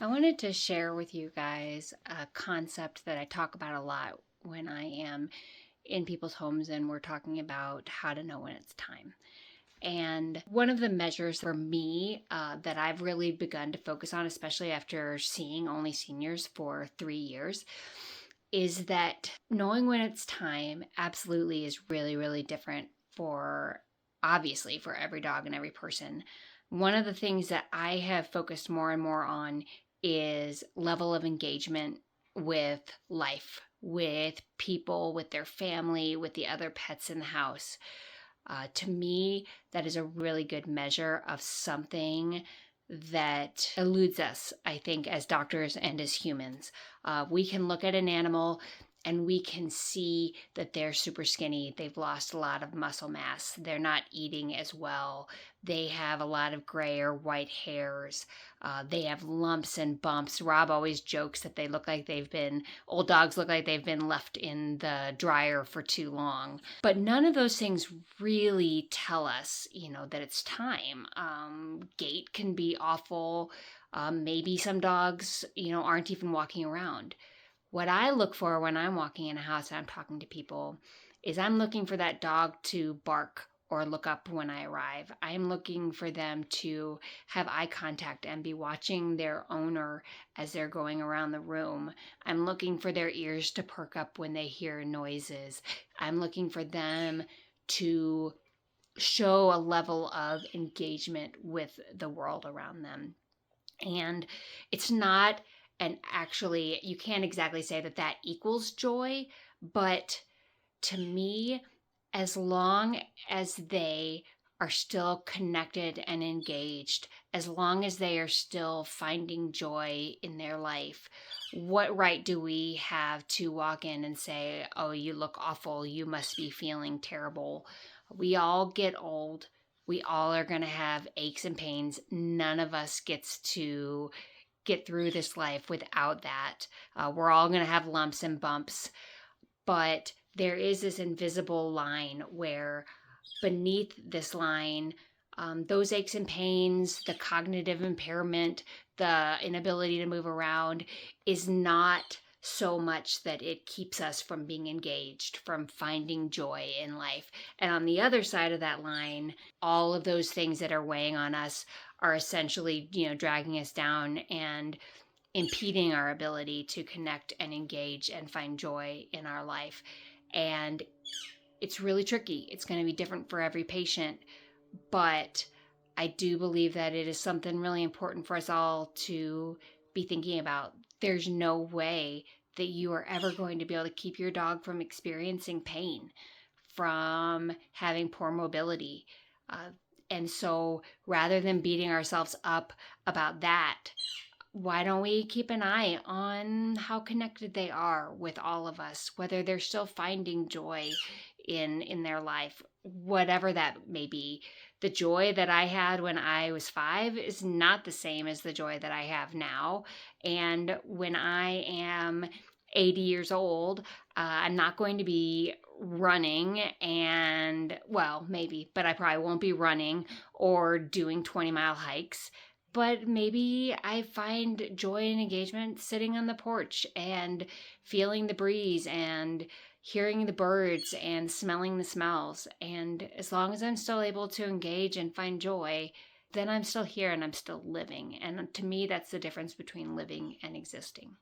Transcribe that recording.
I wanted to share with you guys a concept that I talk about a lot when I am in people's homes and we're talking about how to know when it's time. And one of the measures for me that I've really begun to focus on, especially after seeing only seniors for 3 years, is that knowing when it's time absolutely is really, really different for obviously for every dog and every person. One of the things that I have focused more and more on is level of engagement with life, with people, with their family, with the other pets in the house. To me, that is a really good measure of something that eludes us, I think, as doctors and as humans. We can look at an animal and we can see that they're super skinny. They've lost a lot of muscle mass. They're not eating as well. They have a lot of gray or white hairs. They have lumps and bumps. Rob always jokes that old dogs look like they've been left in the dryer for too long. But none of those things really tell us, that it's time. Gait can be awful. Maybe some dogs, aren't even walking around. What I look for when I'm walking in a house and I'm talking to people is I'm looking for that dog to bark or look up when I arrive. I'm looking for them to have eye contact and be watching their owner as they're going around the room. I'm looking for their ears to perk up when they hear noises. I'm looking for them to show a level of engagement with the world around them. And it's not, and actually, you can't exactly say that that equals joy, but to me, as long as they are still connected and engaged, as long as they are still finding joy in their life, what right do we have to walk in and say, oh, you look awful, you must be feeling terrible? We all get old. We all are going to have aches and pains. None of us gets to get through this life without that. We're all going to have lumps and bumps, but there is this invisible line where beneath this line, those aches and pains, the cognitive impairment, the inability to move around is not so much that it keeps us from being engaged, from finding joy in life. And on the other side of that line, all of those things that are weighing on us are essentially, dragging us down and impeding our ability to connect and engage and find joy in our life. And it's really tricky. It's going to be different for every patient, but I do believe that it is something really important for us all to be thinking about. There's no way that you are ever going to be able to keep your dog from experiencing pain, from having poor mobility. And so rather than beating ourselves up about that, why don't we keep an eye on how connected they are with all of us, whether they're still finding joy in their life, whatever that may be. The joy that I had when I was 5 is not the same as the joy that I have now. And when I am 80 years old, I'm not going to be running and, well, maybe, but I probably won't be running or doing 20-mile hikes. But maybe I find joy and engagement sitting on the porch and feeling the breeze and hearing the birds and smelling the smells. And as long as I'm still able to engage and find joy, then I'm still here and I'm still living. And to me, that's the difference between living and existing.